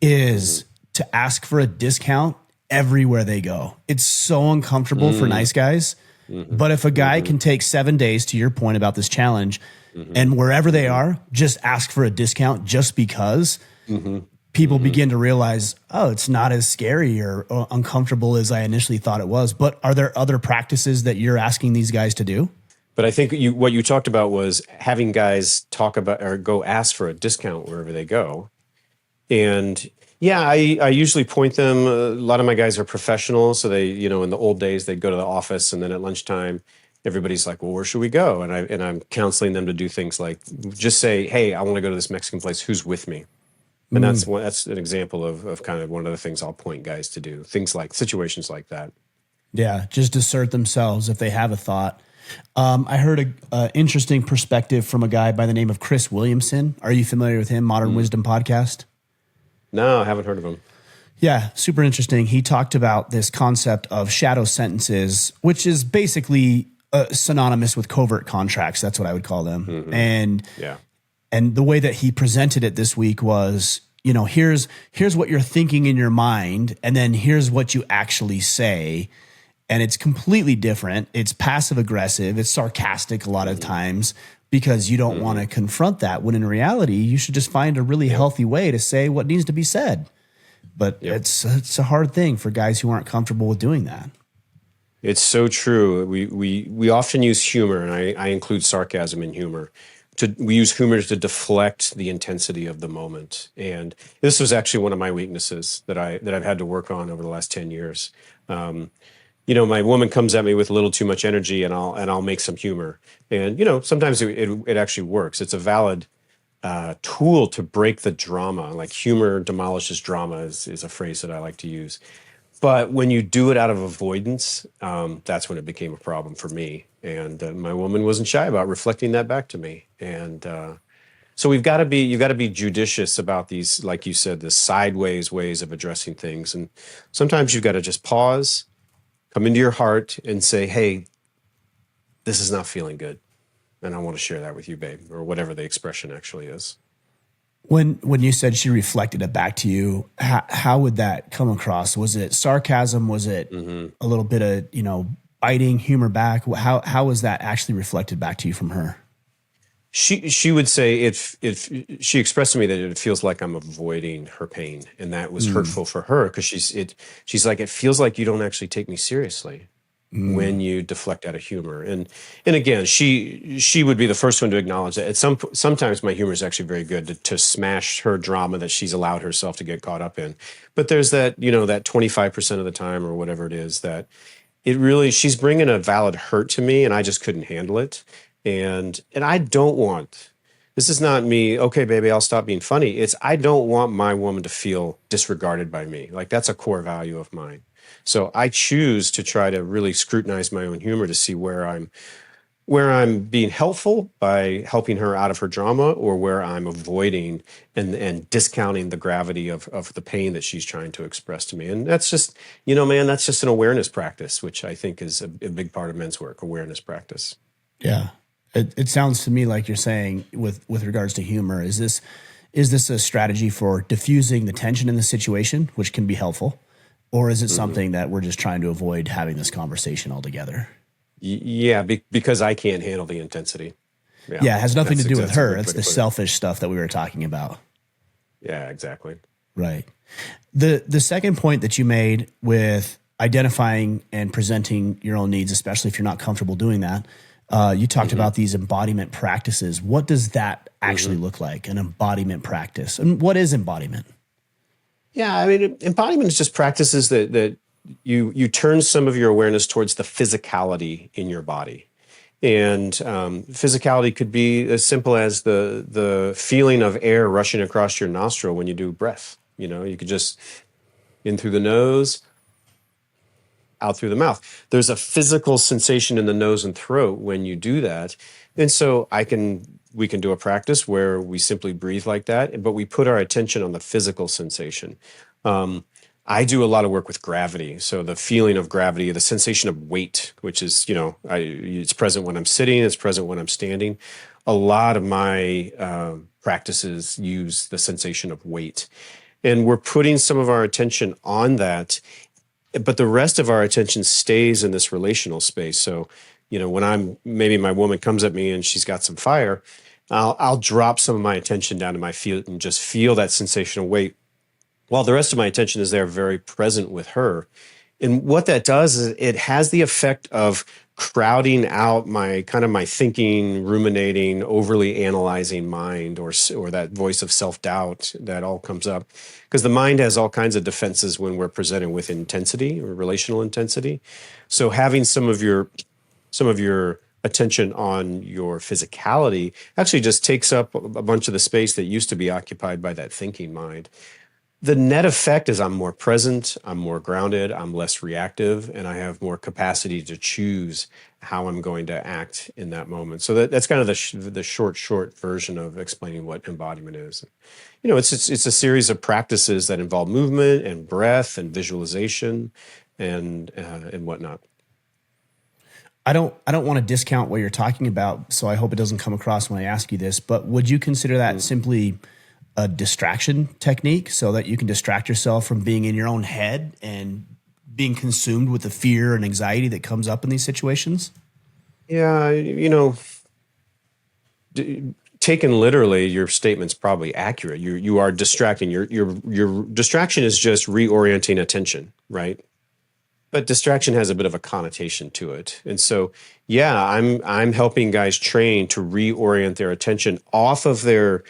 Speaker 2: is to ask for a discount everywhere they go. It's so uncomfortable for nice guys. But if a guy can take 7 days, to your point about this challenge, and wherever they are, just ask for a discount just because, people begin to realize, oh, it's not as scary or uncomfortable as I initially thought it was. But are there other practices that you're asking these guys to do?
Speaker 1: But I think what you talked about was having guys talk about or go ask for a discount wherever they go. And I usually point them. A lot of my guys are professionals, so they, in the old days, they'd go to the office, and then at lunchtime, everybody's like, "Well, where should we go?" And I'm counseling them to do things like just say, "Hey, I want to go to this Mexican place. Who's with me?" And that's an example of kind of one of the things I'll point guys to do. Things like situations like that.
Speaker 2: Yeah, just assert themselves if they have a thought. I heard an interesting perspective from a guy by the name of Chris Williamson. Are you familiar with him? Modern Wisdom Podcast.
Speaker 1: No, I haven't heard of him.
Speaker 2: Yeah, super interesting. He talked about this concept of shadow sentences, which is basically synonymous with covert contracts. That's what I would call them. And the way that he presented it this week was here's what you're thinking in your mind, and then here's what you actually say. And it's completely different. It's passive aggressive. It's sarcastic a lot of times because you don't want to confront that, when in reality, you should just find a really healthy way to say what needs to be said. But it's a hard thing for guys who aren't comfortable with doing that.
Speaker 1: It's so true. We often use humor, and I include sarcasm in humor. We use humor to deflect the intensity of the moment. And this was actually one of my weaknesses that I've had to work on over the last 10 years. My woman comes at me with a little too much energy, and I'll make some humor. And sometimes it actually works. It's a valid tool to break the drama. Like humor demolishes drama is a phrase that I like to use. But when you do it out of avoidance, that's when it became a problem for me. And my woman wasn't shy about reflecting that back to me. And so you've got to be judicious about these, like you said, the sideways ways of addressing things. And sometimes you've got to just pause, come into your heart, and say, "Hey, this is not feeling good, and I want to share that with you, babe," or whatever the expression actually is.
Speaker 2: When you said she reflected it back to you, how would that come across? Was it sarcasm? Was it a little bit of biting humor back? How was that actually reflected back to you from her?
Speaker 1: She would say if she expressed to me that it feels like I'm avoiding her pain, and that was hurtful for her, because she's like, it feels like you don't actually take me seriously when you deflect out of humor. And again, she would be the first one to acknowledge that. Sometimes my humor is actually very good to smash her drama that she's allowed herself to get caught up in. But there's that that 25% of the time, or whatever it is, that she's bringing a valid hurt to me, and I just couldn't handle it. And I don't want, this is not me, okay, baby, I'll stop being funny. It's, I don't want my woman to feel disregarded by me. Like, that's a core value of mine. So I choose to try to really scrutinize my own humor to see where I'm being helpful by helping her out of her drama, or where I'm avoiding and discounting the gravity of the pain that she's trying to express to me. And that's just, man, that's just an awareness practice, which I think is a big part of men's work, awareness practice.
Speaker 2: Yeah. It sounds to me like you're saying, with regards to humor, is this a strategy for diffusing the tension in the situation, which can be helpful? Or is it something that we're just trying to avoid having this conversation altogether?
Speaker 1: Yeah, because I can't handle the intensity.
Speaker 2: Yeah, it has nothing to do with her.
Speaker 1: It's
Speaker 2: It's the selfish stuff that we were talking about.
Speaker 1: Yeah, exactly.
Speaker 2: Right. The second point that you made with identifying and presenting your own needs, especially if you're not comfortable doing that, you talked about these embodiment practices. What does that actually look like, an embodiment practice? And what is embodiment?
Speaker 1: Yeah, I mean, embodiment is just practices that you turn some of your awareness towards the physicality in your body. And physicality could be as simple as the feeling of air rushing across your nostril when you do breath. You could just in through the nose, out through the mouth. There's a physical sensation in the nose and throat when you do that. And so we can do a practice where we simply breathe like that, but we put our attention on the physical sensation. I do a lot of work with gravity. So the feeling of gravity, the sensation of weight, which is, it's present when I'm sitting, it's present when I'm standing. A lot of my practices use the sensation of weight. And we're putting some of our attention on that, but the rest of our attention stays in this relational space. So, when maybe my woman comes at me and she's got some fire, I'll drop some of my attention down to my feet and just feel that sensation of weight, while the rest of my attention is there, very present with her. And what that does is it has the effect of crowding out my thinking, ruminating, overly analyzing mind, or that voice of self-doubt that all comes up. Because the mind has all kinds of defenses when we're presented with intensity or relational intensity. So having some of your attention on your physicality actually just takes up a bunch of the space that used to be occupied by that thinking mind. The net effect is I'm more present, I'm more grounded, I'm less reactive, and I have more capacity to choose how I'm going to act in that moment. So that's kind of the short version of explaining what embodiment is. It's a series of practices that involve movement and breath and visualization and whatnot.
Speaker 2: I don't want to discount what you're talking about, so I hope it doesn't come across when I ask you this, but would you consider that simply a distraction technique so that you can distract yourself from being in your own head and being consumed with the fear and anxiety that comes up in these situations?
Speaker 1: Yeah, taken literally, your statement's probably accurate. You are distracting. Your distraction is just reorienting attention, right? But distraction has a bit of a connotation to it. And so, yeah, I'm helping guys train to reorient their attention off of their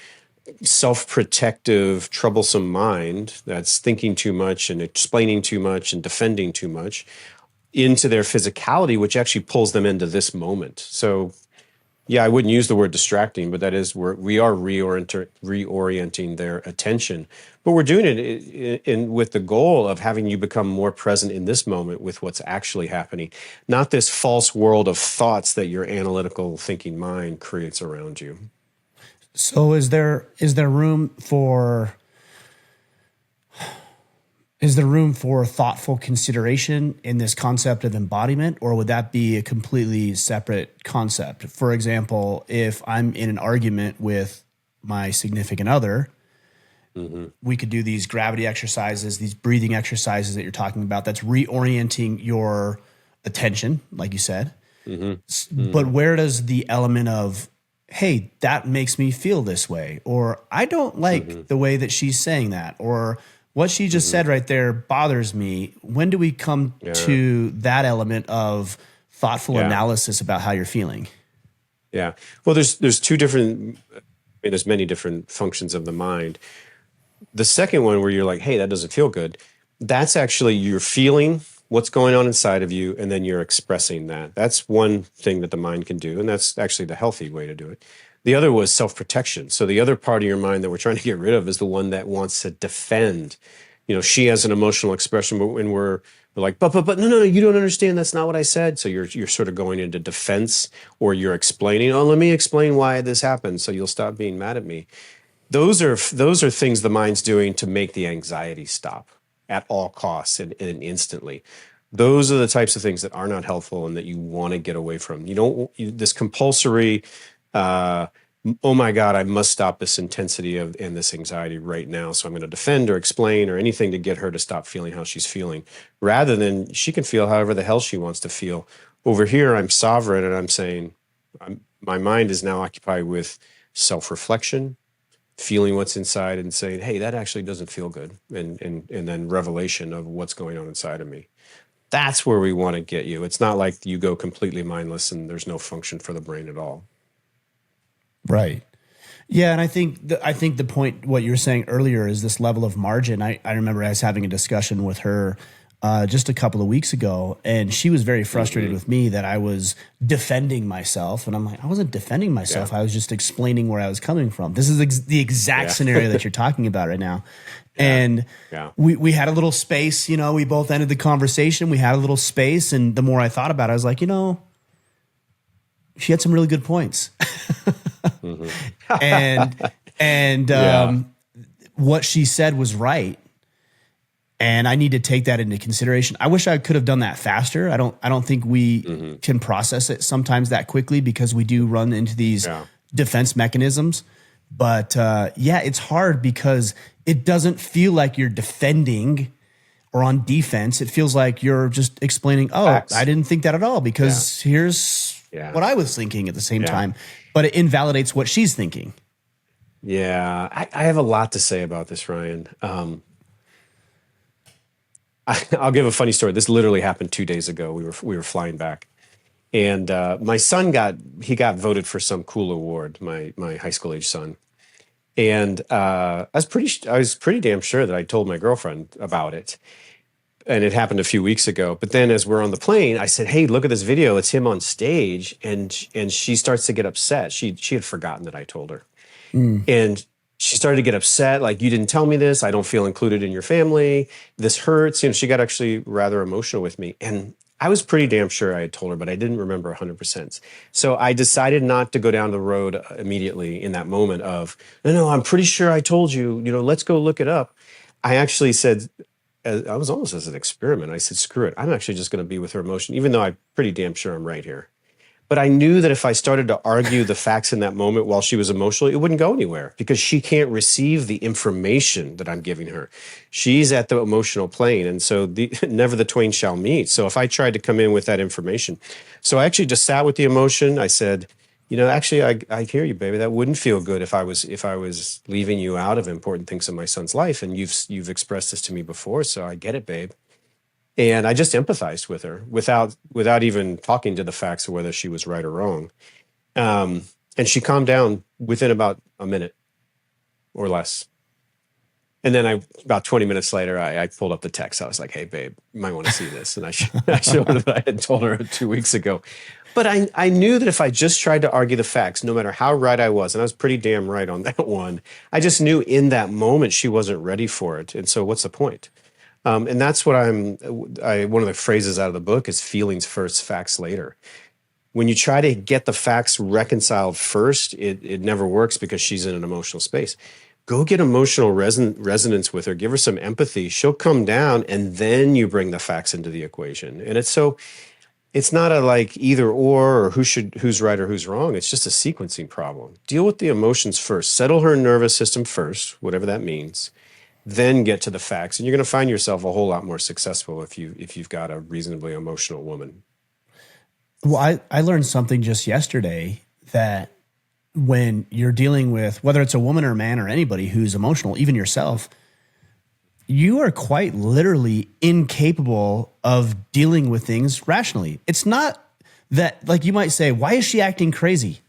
Speaker 1: self-protective, troublesome mind that's thinking too much and explaining too much and defending too much into their physicality, which actually pulls them into this moment. So, yeah, I wouldn't use the word distracting, but that is where we are reorienting their attention. But we're doing it with the goal of having you become more present in this moment with what's actually happening, not this false world of thoughts that your analytical thinking mind creates around you.
Speaker 2: So is there room for thoughtful consideration in this concept of embodiment, or would that be a completely separate concept? For example, if I'm in an argument with my significant other, we could do these gravity exercises, these breathing exercises that you're talking about. That's reorienting your attention, like you said. But where does the element of, hey, that makes me feel this way, or I don't like the way that she's saying that, or what she just said right there bothers me. When do we come
Speaker 1: Yeah.
Speaker 2: to that element of thoughtful
Speaker 1: Yeah.
Speaker 2: analysis about how you're feeling?
Speaker 1: Yeah. Well, there's two different. I mean, there's many different functions of the mind. The second one, where you're like, "Hey, that doesn't feel good," that's actually you're feeling what's going on inside of you, and then you're expressing that. That's one thing that the mind can do, and that's actually the healthy way to do it. The other was self-protection. So the other part of your mind that we're trying to get rid of is the one that wants to defend. She has an emotional expression, but when we're like, but no, you don't understand. That's not what I said. So you're sort of going into defense, or you're explaining. Oh, let me explain why this happened, so you'll stop being mad at me. Those are things the mind's doing to make the anxiety stop at all costs and instantly. Those are the types of things that are not helpful and that you want to get away from. This compulsory, uh, oh my God, I must stop this intensity of and this anxiety right now. So I'm going to defend or explain or anything to get her to stop feeling how she's feeling, rather than she can feel however the hell she wants to feel. Over here, I'm sovereign and I'm saying, my mind is now occupied with self-reflection, feeling what's inside and saying, hey, that actually doesn't feel good. And then revelation of what's going on inside of me. That's where we want to get you. It's not like you go completely mindless and there's no function for the brain at all.
Speaker 2: Right. Yeah, and I think the point what you were saying earlier is this level of margin. I remember I was having a discussion with her just a couple of weeks ago, and she was very frustrated with me that I was defending myself, and I'm like, I wasn't defending myself.
Speaker 1: Yeah.
Speaker 2: I was just explaining where I was coming from. This is the exact
Speaker 1: Yeah.
Speaker 2: scenario that you're talking about right now.
Speaker 1: Yeah.
Speaker 2: And
Speaker 1: Yeah.
Speaker 2: we had a little space. We both ended the conversation. We had a little space, and the more I thought about it, I was like, she had some really good points. and and
Speaker 1: Yeah.
Speaker 2: what she said was right, and I need to take that into consideration. I wish I could have done that faster. I don't think we can process it sometimes that quickly because we do run into these
Speaker 1: Yeah.
Speaker 2: defense mechanisms. But yeah, it's hard because it doesn't feel like you're defending or on defense. It feels like you're just explaining, oh,
Speaker 1: Facts.
Speaker 2: I didn't think that at all because here's
Speaker 1: Yeah.
Speaker 2: what I was thinking at the same
Speaker 1: Yeah.
Speaker 2: time. But it invalidates what she's thinking.
Speaker 1: Yeah. I have a lot to say about this, Ryan. I'll give a funny story. This literally happened 2 days ago. We were flying back, and my son got voted for some cool award. My high school age son, and I was pretty damn sure that I told my girlfriend about it, and it happened a few weeks ago. But then, as we're on the plane, I said, "Hey, look at this video. It's him on stage," and she starts to get upset. She had forgotten that I told her, and she started to get upset, like, you didn't tell me this. I don't feel included in your family. This hurts. She got actually rather emotional with me. And I was pretty damn sure I had told her, but I didn't remember 100%. So I decided not to go down the road immediately in that moment of, no, I'm pretty sure I told you, let's go look it up. I actually said, I was almost as an experiment. I said, screw it. I'm actually just going to be with her emotion, even though I'm pretty damn sure I'm right here. But I knew that if I started to argue the facts in that moment while she was emotional, it wouldn't go anywhere because she can't receive the information that I'm giving her. She's at the emotional plane. And so never the twain shall meet. So if I tried to come in with that information, so I actually just sat with the emotion. I said, actually, I hear you, baby. That wouldn't feel good if I was leaving you out of important things in my son's life. And you've expressed this to me before. So I get it, babe. And I just empathized with her without even talking to the facts of whether she was right or wrong. And she calmed down within about a minute or less. And then about 20 minutes later, I pulled up the text. I was like, "Hey, babe, you might want to see this." And I showed her that I had told her 2 weeks ago. But I knew that if I just tried to argue the facts, no matter how right I was, and I was pretty damn right on that one, I just knew in that moment she wasn't ready for it. And so what's the point? And that's what one of the phrases out of the book is feelings first, facts later. When you try to get the facts reconciled first, it never works because she's in an emotional space. Go get emotional resonance with her, give her some empathy. She'll come down, and then you bring the facts into the equation. And it's not a like either or who's right or who's wrong. It's just a sequencing problem. Deal with the emotions first. Settle her nervous system first, whatever that means. Then get to the facts, and you're going to find yourself a whole lot more successful if you've got a reasonably emotional woman.
Speaker 2: Well, I learned something just yesterday that when you're dealing with whether it's a woman or a man or anybody who's emotional, even yourself, you are quite literally incapable of dealing with things rationally. It's not that, like, you might say, why is she acting crazy?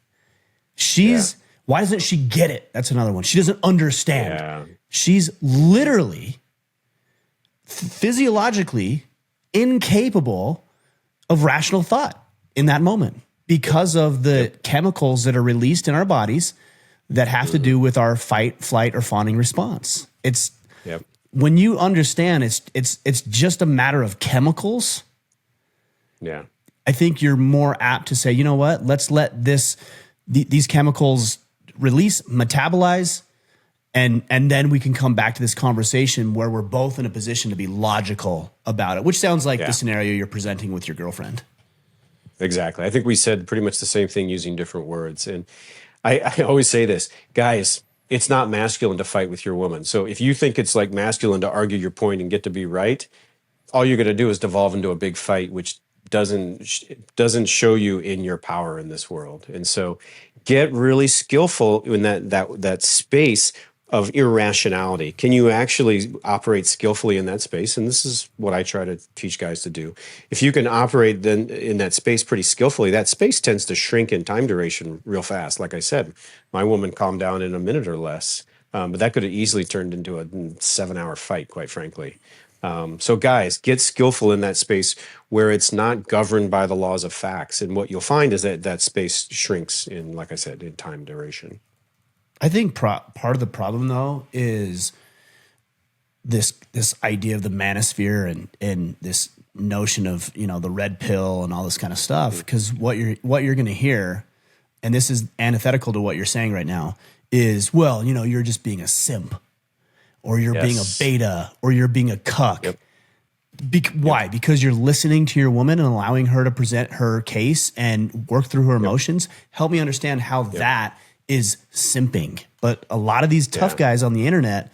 Speaker 2: Why doesn't she get it? That's another one. She doesn't understand.
Speaker 1: Yeah.
Speaker 2: She's literally physiologically incapable of rational thought in that moment because of the chemicals that are released in our bodies that have to do with our fight, flight, or fawning response. It's when you understand it's just a matter of chemicals.
Speaker 1: Yeah.
Speaker 2: I think you're more apt to say, you know what? Let's let these chemicals release, metabolize, and then we can come back to this conversation where we're both in a position to be logical about it, which sounds like the scenario you're presenting with your girlfriend.
Speaker 1: Exactly. I think we said pretty much the same thing using different words. And I always say this, guys, it's not masculine to fight with your woman. So if you think it's like masculine to argue your point and get to be right, all you're going to do is devolve into a big fight, which doesn't show you in your power in this world. And so get really skillful in that space of irrationality. Can you actually operate skillfully in that space? And this is what I try to teach guys to do. If you can operate then in that space pretty skillfully, that space tends to shrink in time duration real fast. Like I said, my woman calmed down in a minute or less, but that could have easily turned into a 7-hour fight, quite frankly. So guys, get skillful in that space where it's not governed by the laws of facts. And what you'll find is that space shrinks in, like I said, in time duration.
Speaker 2: I think part of the problem, though, is this idea of the manosphere and this notion of, the red pill and all this kind of stuff. Because what you're going to hear, and this is antithetical to what you're saying right now, is, well, you're just being a simp, or you're being a beta, or you're being a cuck. Why? Because you're listening to your woman and allowing her to present her case and work through her emotions. Help me understand how that is simping. But a lot of these tough guys on the internet,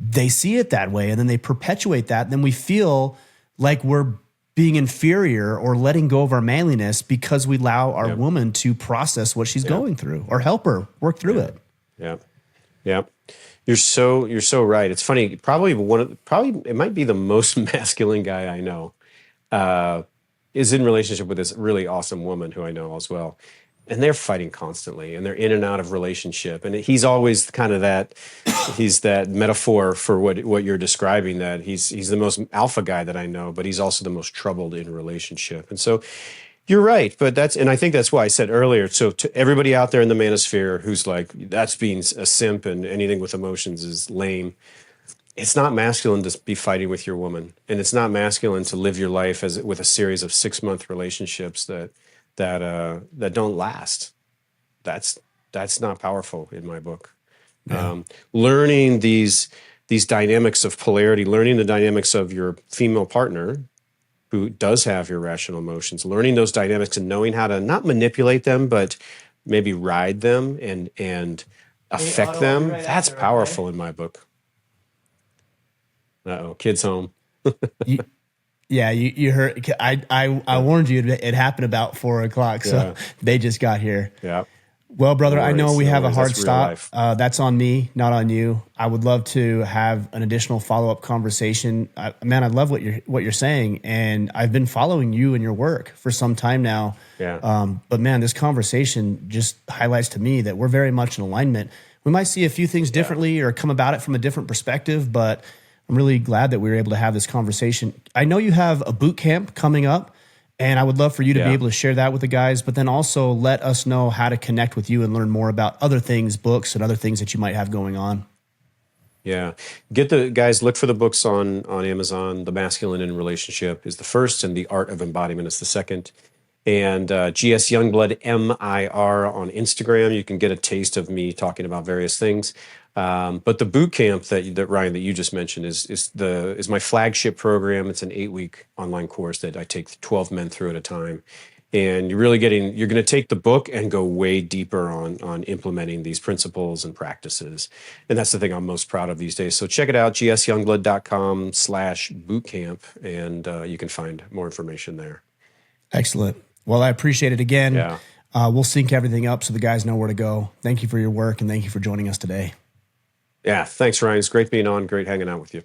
Speaker 2: they see it that way, and then they perpetuate that. And then we feel like we're being inferior or letting go of our manliness because we allow our woman to process what she's going through or help her work through it.
Speaker 1: Yeah. You're so right. It's funny. Probably it might be the most masculine guy I know is in relationship with this really awesome woman who I know as well. And they're fighting constantly, and they're in and out of relationship. And he's always kind of he's that metaphor for what you're describing, that he's the most alpha guy that I know, but he's also the most troubled in relationship. And so you're right. And I think that's why I said earlier, so to everybody out there in the manosphere who's like, that's being a simp and anything with emotions is lame. It's not masculine to be fighting with your woman. And it's not masculine to live your life with a series of 6-month relationships that don't last. That's not powerful in my book. Learning these dynamics of polarity, learning the dynamics of your female partner, who does have irrational emotions, learning those dynamics and knowing how to not manipulate them, but maybe ride them and
Speaker 2: Hey,
Speaker 1: affect
Speaker 2: Otto, I'll be
Speaker 1: them.
Speaker 2: right
Speaker 1: That's
Speaker 2: after, okay?
Speaker 1: powerful in my book. Uh-oh, kids home.
Speaker 2: You, yeah, you heard. I
Speaker 1: Yeah,
Speaker 2: warned you. It happened about 4 o'clock, so
Speaker 1: yeah,
Speaker 2: they just got here.
Speaker 1: yeah.
Speaker 2: Well,
Speaker 1: No
Speaker 2: brother, I know
Speaker 1: worries,
Speaker 2: we
Speaker 1: no
Speaker 2: have a
Speaker 1: worries.
Speaker 2: hard
Speaker 1: That's real
Speaker 2: stop.
Speaker 1: life.
Speaker 2: That's on me, not on you. I would love to have an additional follow up conversation. Man, I love what you're saying, and I've been following you and your work for some time now.
Speaker 1: Yeah,
Speaker 2: But man, this conversation just highlights to me that we're very much in alignment. We might see a few things
Speaker 1: yeah,
Speaker 2: differently or come about it from a different perspective, but I'm really glad that we were able to have this conversation. I know you have a boot camp coming up. And I would love for you to be
Speaker 1: yeah.
Speaker 2: able to share that with the guys, but then also let us know how to connect with you and learn more about other things, books, and other things that you might have going on.
Speaker 1: Yeah. Get the guys, look for the books on Amazon. The Masculine in Relationship is the first, and The Art of Embodiment is the second. And GS Youngblood MIR on Instagram. You can get a taste of me talking about various things. But the boot camp that Ryan that you just mentioned is my flagship program. It's an 8-week online course that I take 12 men through at a time. And you're going to take the book and go way deeper on implementing these principles and practices. And that's the thing I'm most proud of these days. So check it out, gsyoungblood.com/bootcamp, and you can find more information there.
Speaker 2: Excellent. Well, I appreciate it again.
Speaker 1: Yeah.
Speaker 2: We'll sync everything up so the guys know where to go. Thank you for your work and thank you for joining us today.
Speaker 1: Yeah. Thanks, Ryan. It's great being on. Great hanging out with you.